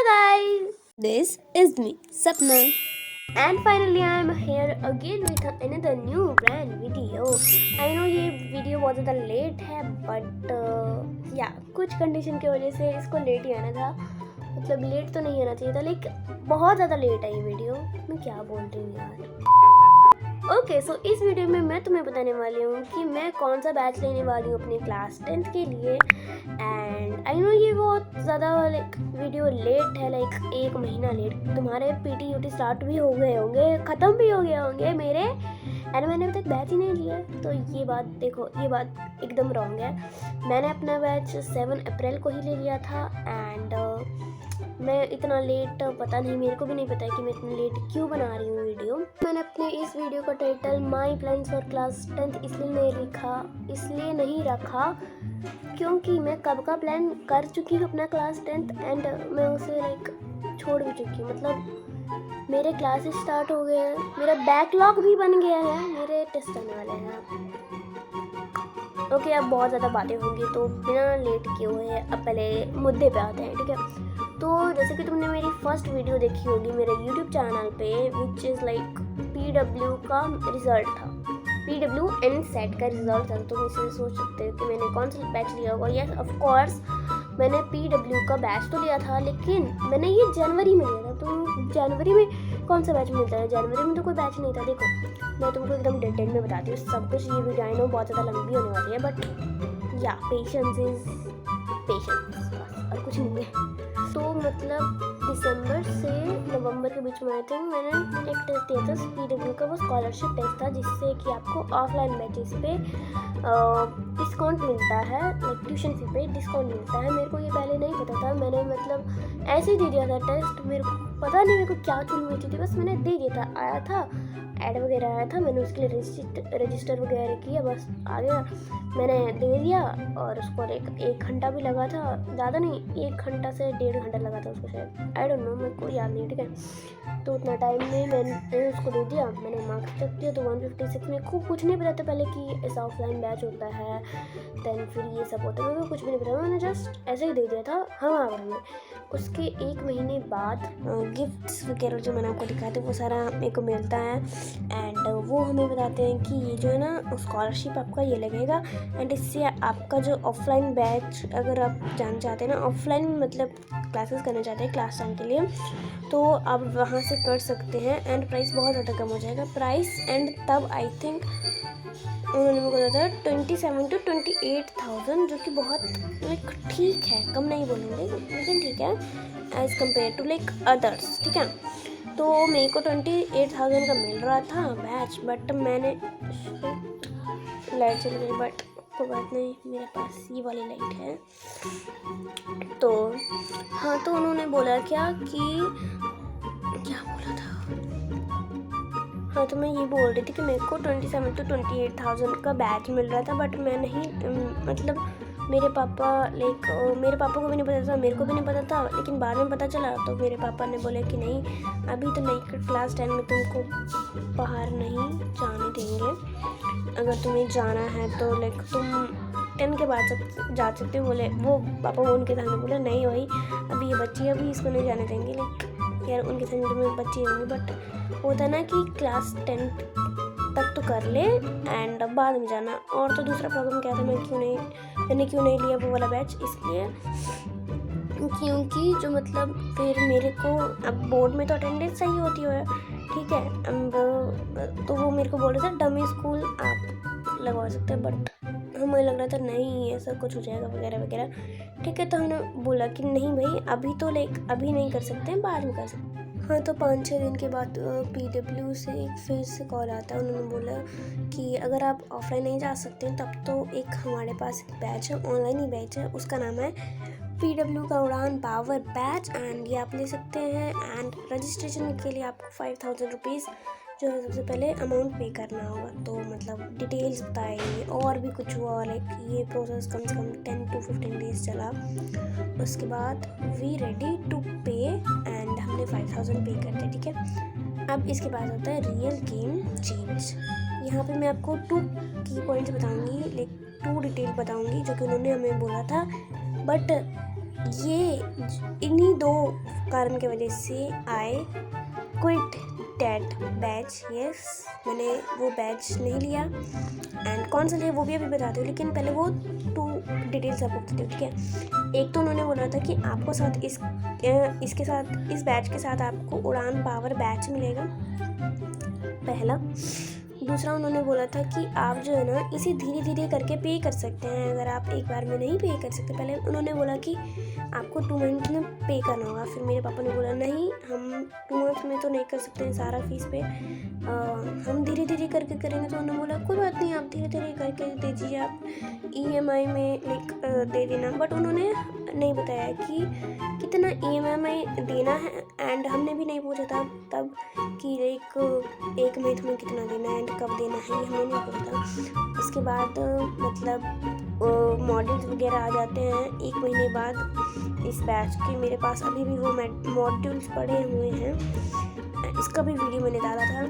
guys, this is me, Sapna. And finally I am here again with another new brand video. I know ये video बहुत ज़्यादा late है but या कुछ condition की वजह से इसको लेट ही आना था. मतलब लेट तो नहीं आना चाहिए था, लेकिन बहुत ज़्यादा लेट आई वीडियो. मैं क्या बोल रही हूँ यार. ओके सो इस वीडियो में मैं तुम्हें बताने वाली हूँ कि मैं कौन सा बैच लेने वाली हूँ अपने क्लास 10th के लिए. एंड आई नो ये बहुत ज़्यादा वीडियो लेट है, एक महीना लेट. तुम्हारे पीटी यूटी स्टार्ट भी हो गए होंगे, ख़त्म भी हो गए होंगे मेरे, एंड मैंने अभी तक बैच ही नहीं लिया. तो ये बात देखो, ये बात एकदम रॉन्ग है. मैंने अपना बैच 7 अप्रैल को ही ले लिया था. एंड मैं इतना लेट, पता नहीं, मेरे को भी नहीं पता है कि मैं इतना लेट क्यों बना रही हूँ वीडियो. मैंने अपने इस वीडियो का title my plans for class 10th इसलिए नहीं रखा क्योंकि मैं कब का प्लान कर चुकी हूँ अपना क्लास 10th एंड मैं उसे छोड़ भी चुकी हूँ. मतलब मेरे क्लासेस स्टार्ट हो गए हैं, मेरा बैकलॉग भी बन गया है, मेरे टेस्ट आने वाले हैं. ओके अब बहुत ज़्यादा बातें होंगी तो बिना लेट किए हुए अब पहले मुद्दे पे आते हैं, ठीक है. तो जैसे कि तुमने मेरी फर्स्ट वीडियो देखी होगी मेरे यूट्यूब चैनल पे, विच इज़ PW का रिज़ल्ट था, PW एंड सेट का रिज़ल्ट था. तो तुम इसे सोच सकते हो कि मैंने कौन सा बैच लिया होगा. यस ऑफ कोर्स मैंने PW का बैच तो लिया था, लेकिन मैंने ये जनवरी में लिया था. तो जनवरी में कौन सा बैच मिलता है, जनवरी में तो कोई बैच नहीं था. देखो मैं तुमको एकदम डिटेल में बताती हूँ सब कुछ. ये वीडियो आई नो बहुत ज़्यादा लंबी होने वाली है बट या पेशेंस इज़ पेशेंस, और कुछ नहीं है. तो मतलब दिसंबर से नवंबर के बीच में आई थिंक मैंने एक टेस्ट दिया था PW का. वो स्कॉलरशिप टेस्ट था जिससे कि आपको ऑफलाइन बैचेस पे डिस्काउंट मिलता है, ट्यूशन फी पे डिस्काउंट मिलता है. मेरे को ये पहले नहीं पता था. मैंने मतलब ऐसे ही दे दिया था टेस्ट. मेरे को पता नहीं मेरे को क्या चुन हुई थी, बस मैंने दे दिया था. आया था ऐड वगैरह आया था, मैंने उसके लिए रजिस्टर वगैरह किया, बस आ गया. मैंने दे दिया और उसको एक घंटा भी लगा था, ज़्यादा नहीं, 1 घंटा से 1.5 घंटा लगा था उसको शायद, आई डोंट नो, मेरे को याद नहीं, ठीक है. तो उतना टाइम में मैंने उसको दे दिया. मैंने मार्क्स चेक किया तो 156 में खूब कुछ नहीं पता था पहले कि ऐसा ऑफलाइन बैच होता है, देन फिर ये सब होता है. मेरे को कुछ भी नहीं पता, मैंने जस्ट ऐसे ही दे दिया था हवा में. उसके 1 महीने बाद गिफ्ट्स वगैरह जो मैंने आपको दिखाया था वो सारा मेरे को मिलता है. एंड वो हमें बताते हैं कि ये जो है ना स्कॉलरशिप आपका ये लगेगा. एंड इससे आपका जो ऑफलाइन बैच अगर आप जानना चाहते हैं ना, ऑफलाइन मतलब क्लासेस करना चाहते हैं क्लास 10 के लिए, तो आप वहाँ से कर सकते हैं. एंड प्राइस बहुत ज़्यादा कम हो जाएगा प्राइस. एंड तब आई थिंक उन्होंने मुझे बताया 27 to 28,000, जो कि बहुत ठीक है, कम नहीं बोलेंगे लेकिन ठीक है एज़ कम्पेयर टू अदर्स, ठीक है. तो मेरे को 28,000 का मिल रहा था बैच, बट मैंने लाइट चल गई, बट कोई बात नहीं, मेरे पास ये वाली लाइट है. तो हाँ, तो उन्होंने बोला क्या बोला था. हाँ, तो मैं ये बोल रही थी कि मेरे को 27 to 28,000 का बैच मिल रहा था, बट मैं नहीं, मतलब मेरे पापा को भी नहीं पता था, मेरे को भी नहीं पता था, लेकिन बाद में पता चला. तो मेरे पापा ने बोले कि नहीं, अभी तो क्लास 10 में तुमको बाहर नहीं जाने देंगे. अगर तुम्हें जाना है तो तुम 10 के बाद जा सकते हो. बोले वो पापा, वो उनके सामने बोले नहीं भाई, अभी ये बच्ची है, अभी इसको नहीं जाने देंगे. यार उनके सामने तो मेरे बच्चे होंगे, बट होता है ना कि क्लास 10 तक तो कर ले एंड बाद में जाना. और तो दूसरा प्रॉब्लम क्या था, मैंने क्यों नहीं लिया वो वाला बैच, इसलिए क्योंकि जो मतलब फिर मेरे को अब बोर्ड में तो अटेंडेंस चाहिए होती है, ठीक है. अब तो वो मेरे को बोल रहे थे डमी स्कूल आप लगवा सकते हैं, बट हमें लग रहा था नहीं ऐसा कुछ हो जाएगा वगैरह वगैरह, ठीक है. तो हमने बोला कि नहीं भाई, अभी तो अभी नहीं कर सकते हैं, बाद में कर सकते हैं. हाँ, तो 5-6 दिन के बाद PW से फिर से कॉल आता है. उन्होंने बोला कि अगर आप ऑफलाइन नहीं जा सकते हैं तब तो एक हमारे पास बैच है, ऑनलाइन ही बैच है, उसका नाम है PW का उड़ान पावर बैच. एंड ये आप ले सकते हैं. एंड रजिस्ट्रेशन के लिए आपको 5,000 रुपीज़ जो है सबसे पहले अमाउंट पे करना होगा. तो मतलब डिटेल्स बताइए और भी कुछ हुआ, ये प्रोसेस कम से कम 10 to 15 डेज चला. उसके बाद वी रेडी टू पे एंड हमने 5,000 पे कर दिया, ठीक है. अब इसके बाद होता है रियल गेम चेंज. यहाँ पे मैं आपको 2 की पॉइंट्स बताऊँगी, 2 डिटेल बताऊँगी जो कि उन्होंने हमें बोला था. बट ये इन्हीं 2 कारण की वजह से I quit that batch. Yes, मैंने वो बैच नहीं लिया एंड कौन सा लिया वो भी अभी बताती हूँ, लेकिन पहले वो 2 डिटेल्स आपको बताती हूँ, ठीक है। एक तो उन्होंने बोला था कि आपको साथ इसके साथ इस बैच के साथ आपको उड़ान पावर बैच मिलेगा, पहला। दूसरा उन्होंने बोला था कि आप जो है ना इसे धीरे धीरे करके पे कर सकते हैं, अगर आप एक बार में नहीं पे कर सकते। पहले उन्होंने बोला कि आपको 2 मंथ में पे करना होगा, फिर मेरे पापा ने बोला नहीं, हम 2 मंथ में तो नहीं कर सकते हैं सारा फीस पे, हम धीरे धीरे करके करेंगे। तो उन्होंने बोला कोई बात नहीं, आप धीरे धीरे करके दे दीजिए, आप EMI में दे देना। बट उन्होंने नहीं बताया कि कितना EMI देना है, एंड हमने भी नहीं पूछा था तब कि एक मंथ में कितना देना है एंड कब देना है, ये हमने नहीं पूछा था। उसके बाद मतलब मॉड्यूल्स वगैरह आ जाते हैं 1 महीने बाद इस बैच के। मेरे पास अभी भी वो मॉड्यूल्स पड़े हुए हैं, इसका भी वीडियो मैंने डाला था,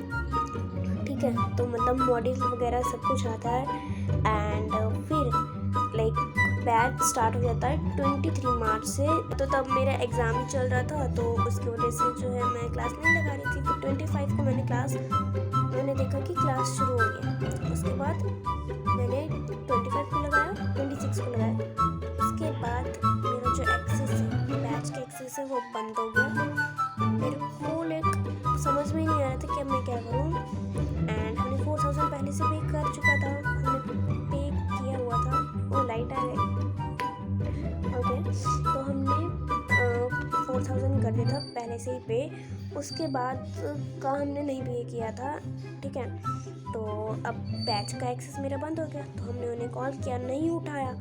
ठीक है। तो मतलब मॉड्यूल्स वगैरह सब कुछ आता है एंड फिर लाइक बैच स्टार्ट हो जाता है 23 मार्च से। तो तब मेरा एग्ज़ाम ही चल रहा था, तो उसकी वजह से जो है मैं क्लास नहीं लगा रही थी। फिर 25 को मैंने देखा कि क्लास शुरू हो गया। उसके बाद मैंने 25 को लगाया, 26 को लगाया। उसके बाद मेरा जो एक्सेस है, बैच का एक्सेस है, वो बंद हो गया। मेरे को लाइक समझ में नहीं आ रहा था कि अब मैं क्या करूँ। एंड हमने 4000 पहले से पे कर चुका था, हमने पे किया हुआ था। वो लाइट आ गई, ओके। तो हमने 4000 कर दिया था पहले से ही पे, उसके बाद का हमने नहीं पे किया था, ठीक है। तो अब बैच का एक्सेस मेरा बंद हो गया, तो हमने उन्हें कॉल किया, नहीं उठाया।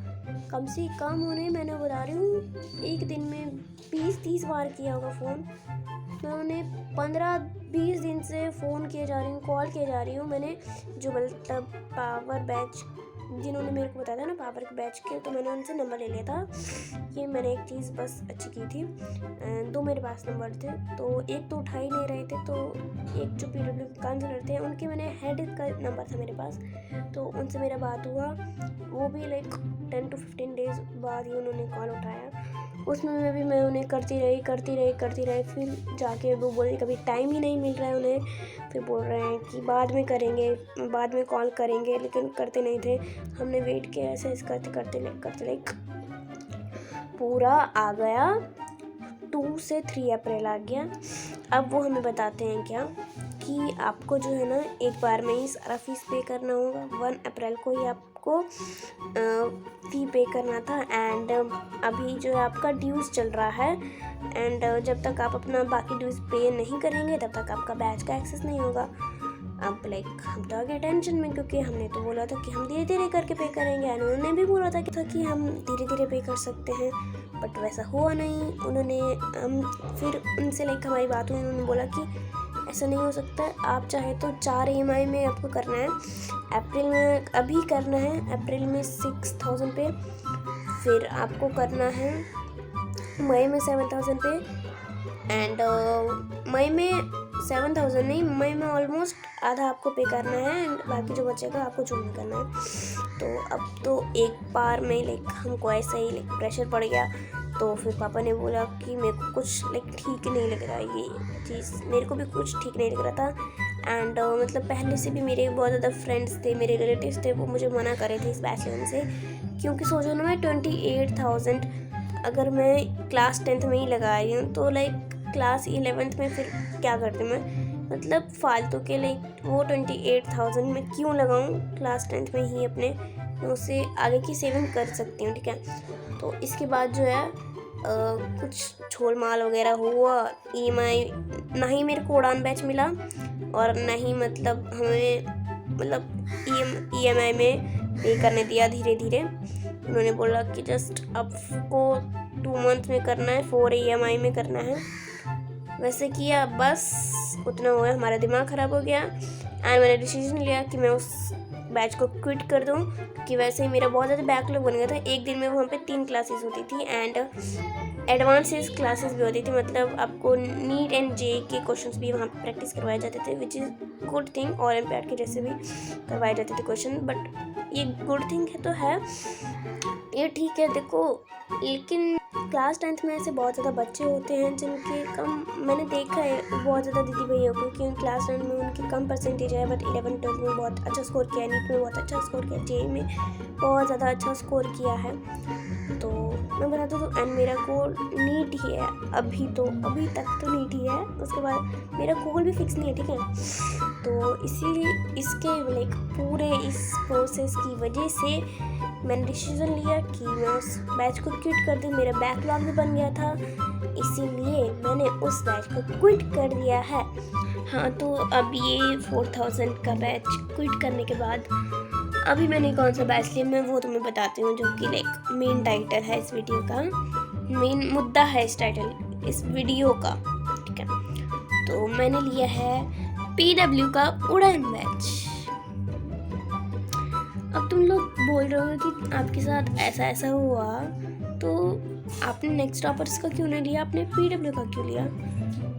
कम से कम उन्हें मैंने बता रही हूँ एक दिन में 20-30 बार किया होगा फ़ोन। मैं उन्हें 15-20 दिन से फ़ोन किए जा रही हूँ, कॉल किए जा रही हूँ। मैंने जो मतलब पावर बैच जिन्होंने मेरे को बताया था ना पावर के बैच के, तो मैंने उनसे नंबर ले लिया था। ये मैंने एक चीज़ बस अच्छी की थी, 2 मेरे पास नंबर थे, तो एक तो उठा ही नहीं रहे थे, तो एक जो PW के काउंसलर थे उनके मैंने हेड का नंबर था मेरे पास, तो उनसे मेरा बात हुआ। वो भी लाइक 10 to 15 डेज़ बाद ही उन्होंने कॉल उठाया। उसमें भी मैं उन्हें करती रही। फिर जाके वो बोले कभी टाइम ही नहीं मिल रहा है उन्हें, फिर बोल रहे हैं कि बाद में करेंगे, बाद में कॉल करेंगे, लेकिन करते नहीं थे। हमने वेट किया, ऐसे करते लाइक पूरा आ गया 2 से 3 अप्रैल आ गया। अब वो हमें बताते हैं क्या कि आपको जो है ना एक बार में ही सारा फीस पे करना होगा। 1 अप्रैल को ही आपको फ़ी पे करना था, एंड अभी जो है आपका ड्यूज़ चल रहा है, एंड जब तक आप अपना बाकी ड्यूज़ पे नहीं करेंगे तब तक आपका बैच का एक्सेस नहीं होगा। अब लाइक हम तो आ गए टेंशन में, क्योंकि हमने तो बोला था कि हम धीरे धीरे करके पे करेंगे, एंड उन्होंने भी बोला था कि हम धीरे धीरे पे कर सकते हैं, बट वैसा हुआ नहीं। उन्होंने फिर उनसे लाइक हमारी बात हुई, उन्होंने बोला कि ऐसा नहीं हो सकता है, आप चाहे तो 4 EMI में आपको करना है। अप्रैल में अभी करना है, अप्रैल में 6000 पे, फिर आपको करना है मई में 7000 पे, एंड मई में 7000 नहीं, मई में ऑलमोस्ट आधा आपको पे करना है, एंड बाकी जो बचेगा आपको जून में करना है। तो अब तो एक बार में लाइक हमको ऐसा ही लाइक प्रेशर पड़ गया। तो फिर पापा ने बोला कि मेरे को कुछ लाइक ठीक नहीं लग रहा, ये चीज़ मेरे को भी कुछ ठीक नहीं लग रहा था। एंड मतलब पहले से भी मेरे बहुत ज़्यादा फ्रेंड्स थे, मेरे रिलेटिव्स थे, वो मुझे मना कर रहे थे इस बैच लेने से, क्योंकि सोचो ना मैं 28,000 अगर मैं क्लास 10th में ही लगा रही हूँ, तो लाइक क्लास 11th में फिर क्या करती मैं, मतलब फालतू के लाइक वो 28,000 में क्यों लगाऊँ, क्लास 10th में ही अपने उससे आगे की सेविंग कर सकती हूँ, ठीक है। तो इसके बाद जो है कुछ छोल माल वगैरह हुआ, EMI ना ही मेरे को उड़ान बैच मिला, और ना ही मतलब हमें मतलब EMI में पे करने दिया धीरे धीरे। उन्होंने बोला कि जस्ट आपको 2 मंथ में करना है, 4 EMI में करना है। वैसे किया, बस उतना हुआ, हमारा दिमाग ख़राब हो गया, एंड मैंने डिसीजन लिया कि मैं उस बैच को क्विट कर दूं, क्योंकि वैसे ही मेरा बहुत ज़्यादा बैकलॉग बन गया था। एक दिन में वहाँ पे 3 क्लासेस होती थी, एंड एडवांसेस क्लासेस भी होती थी, मतलब आपको नीट एंड JEE के क्वेश्चंस भी वहाँ पे प्रैक्टिस करवाए जाते थे, which is good thing. Olympiad के जैसे भी करवाए जाते थे क्वेश्चन, बट ये गुड थिंग है तो है, ये ठीक है देखो, लेकिन क्लास 10th में ऐसे बहुत ज़्यादा बच्चे होते हैं जिनके कम, मैंने देखा है बहुत ज़्यादा दीदी भैया को कि क्लास 10 में उनके कम परसेंटेज है, बट 11 12 में बहुत अच्छा स्कोर किया, नीट में बहुत अच्छा स्कोर किया, जेईई में बहुत ज़्यादा अच्छा स्कोर किया है। तो मैं बताती हूँ, एंड मेरा गोल नीट ही है अभी तक तो नीट ही है, उसके बाद मेरा गोल भी फिक्स नहीं है, ठीक है। तो इसीलिए इसके लाइक पूरे इस प्रोसेस की वजह से मैंने डिसीजन लिया कि मैं उस बैच को क्विट कर दूँ। मेरा बैकलॉग भी बन गया था, इसीलिए मैंने उस बैच को क्विट कर दिया है। हाँ, तो अब ये 4000 का बैच क्विट करने के बाद अभी मैंने कौन सा बैच लिया मैं वो तुम्हें बताती हूँ, जो कि लाइक मेन टाइटल है इस वीडियो का, मेन मुद्दा है इस टाइटल इस वीडियो का, ठीक है। तो मैंने लिया है PW का उड़ान बैच। अब तुम लोग बोल रहे हो कि आपके साथ ऐसा ऐसा हुआ, तो आपने नेक्स्ट टॉपर्स का क्यों नहीं लिया, आपने PW का क्यों लिया?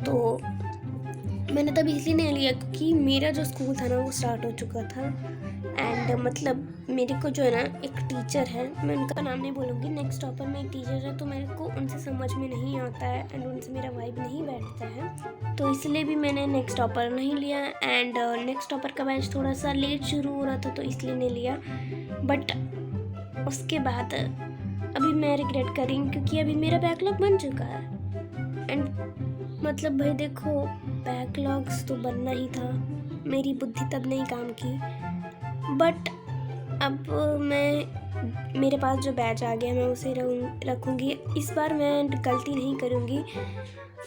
तो मैंने तब इसलिए नहीं लिया क्योंकि मेरा जो स्कूल था ना वो स्टार्ट हो चुका था, एंड मतलब मेरे को जो है ना एक टीचर है, मैं उनका नाम नहीं बोलूँगी, नेक्स्ट टॉपर में एक टीचर है, तो मेरे को उनसे समझ में नहीं आता है एंड उनसे मेरा वाइब नहीं बैठता है, तो इसलिए भी मैंने नेक्स्ट टॉपर नहीं लिया। एंड नेक्स्ट टॉपर का बैच थोड़ा सा लेट शुरू हो रहा था तो इसलिए नहीं लिया, बट उसके बाद अभी मैं रिग्रेट कर रही हूँ क्योंकि अभी मेरा बैकलॉग बन चुका है। एंड मतलब भाई देखो, बैकलॉग्स तो बनना ही था, मेरी बुद्धि तब नहीं काम की, बट अब मेरे पास जो बैच आ गया मैं उसे रखूँगी। इस बार मैं गलती नहीं करूँगी,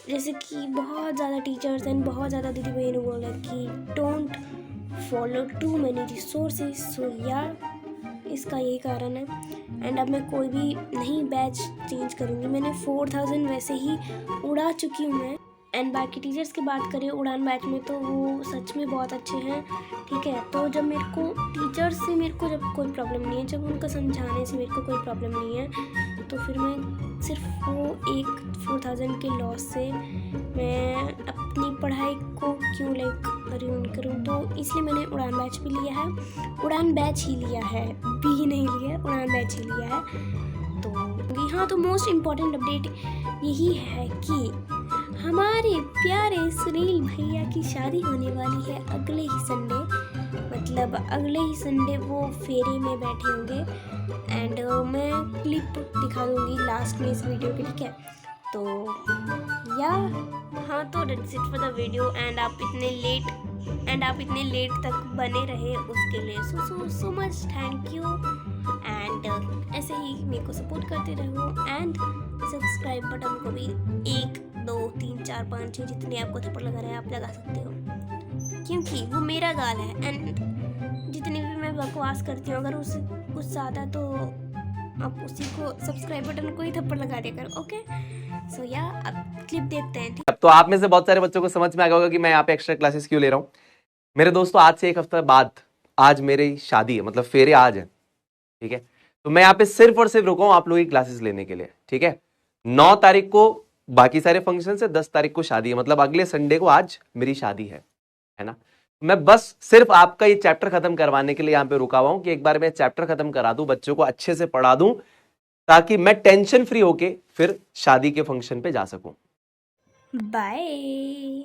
जैसे कि बहुत ज़्यादा टीचर्स एंड बहुत ज़्यादा दीदी भैया ने बोला कि don't follow too many resources, so यार इसका यही कारण है। एंड अब मैं कोई भी नहीं बैच चेंज करूँगी, मैंने 4000 वैसे ही उड़ा चुकी हूँ मैं। एंड बाकी टीचर्स की बात करें उड़ान बैच में तो वो सच में बहुत अच्छे हैं, ठीक है। तो जब मेरे को टीचर्स से मेरे को जब कोई प्रॉब्लम नहीं है, जब उनको समझाने से मेरे को कोई प्रॉब्लम नहीं है, तो फिर मैं सिर्फ वो एक 4000 के लॉस से मैं अपनी पढ़ाई को क्यों लाइक रुइन करूँ, तो इसलिए मैंने उड़ान बैच भी लिया है, उड़ान बैच ही लिया है, बी नहीं लिया, उड़ान बैच ही लिया है। तो हाँ, तो मोस्ट इम्पॉर्टेंट अपडेट यही है कि हमारे प्यारे सुनील भैया की शादी होने वाली है अगले ही संडे, मतलब अगले ही संडे वो फेरे में बैठे होंगे, एंड मैं क्लिप दिखा दूंगी लास्ट में इस वीडियो के, ठीक है। तो या हाँ, तो that's it for the video, and आप इतने लेट तक बने रहे उसके लिए so much thank you, and ऐसे ही मेरे को सपोर्ट करते रहो, एंड सब्सक्राइब बटन को भी 1 2 3 4 5 6 जितने आपको थप्पड़ लगा रहे हैं आप लगा सकते हो, क्योंकि वो मेरा गाल है, एंड जितनी भी मैं बकवास करती हूँ अगर उससे कुछ ज़्यादा तो आप उसी को सब्सक्राइब बटन को ही थप्पड़ लगा दिया करो, ओके। सो या अब क्लिप देखते हैं। अब तो आप में से बहुत सारे बच्चों को समझ में आ गया होगा कि मैं यहाँ पे एक्स्ट्रा क्लासेस क्यों ले रहा हूँ। मेरे दोस्तों, आज से 1 हफ्ता बाद आज मेरी शादी है, मतलब फेरे आज है, ठीक है। तो मैं यहाँ पे सिर्फ और सिर्फ रुका हूँ आप लोगों की क्लासेस लेने के लिए, ठीक है। 9 तारीख को बाकी सारे फंक्शन से, 10 तारीख को शादी है, मतलब अगले संडे को आज मेरी शादी है ना। मैं बस सिर्फ आपका ये चैप्टर खत्म करवाने के लिए यहाँ पे रुका हुआ हूँ कि एक बार मैं चैप्टर खत्म करा दूं, बच्चों को अच्छे से पढ़ा दूं, ताकि मैं टेंशन फ्री होके फिर शादी के फंक्शन पे जा सकूं। बाय।